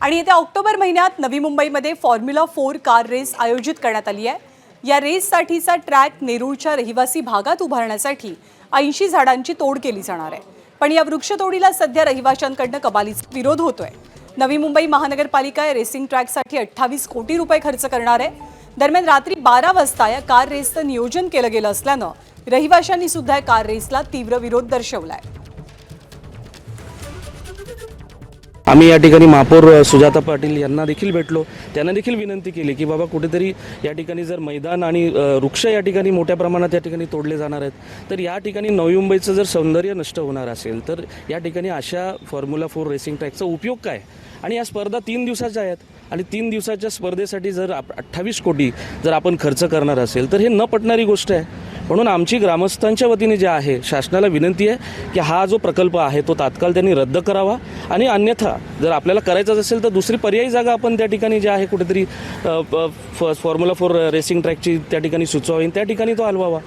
आणि येत्या ऑक्टोबर महिन्यात नवी मुंबईमध्ये फॉर्म्युला 4 कार रेस आयोजित करण्यात आली आहे। या रेससाठीचा ट्रॅक नेरूळच्या रहिवासी भागात उभारण्यासाठी 80 झाडांची तोड केली जाणार आहे। पण या वृक्षतोडीला सध्या रहिवाशांकडून कबालीचा विरोध होतोय। नवी मुंबई महानगरपालिका या रेसिंग ट्रॅकसाठी 28 कोटी रुपये खर्च करणार आहे। दरम्यान रात्री 12 वाजता या कार रेसचं नियोजन केलं गेलं असल्यानं रहिवाशांनी सुद्धा कार रेसला तीव्र विरोध दर्शवलाय। आम्ही या ठिकाणी महापौर सुजाता पाटील यांना देखील भेटलो। त्यांना देखील विनंती केली की बाबा कुठेतरी या ठिकाणी जर मैदान आणि वृक्ष या ठिकाणी मोठ्या प्रमाणात या ठिकाणी तोडले जाणार आहेत तर या ठिकाणी नवी मुंबईचं जर सौंदर्य नष्ट होणार असेल तर या ठिकाणी अशा फॉर्म्युला 4 रेसिंग ट्रॅकचा उपयोग काय। आणि या स्पर्धा 3 दिवसाच्या आहेत आणि 3 दिवसाच्या स्पर्धेसाठी जर 28 कोटी जर आपण खर्च करणार असेल तर हे न पटणारी गोष्ट आहे। म्हणून आमची ग्रामस्थांच्या वतीने जे आहे शासनाला विनंती आहे की हा जो प्रकल्प आहे तो तात्काळ त्यांनी रद्द करावा आणि अन्यथा जर आपल्याला करायचं असेल तर दुसरी पर्यायी जागा आपण त्या ठिकाणी जे आहे कुठेतरी फॉर्म्युला 4 रेसिंग ट्रॅकची त्या ठिकाणी सुचवावी त्या ठिकाणी तो हलवावा।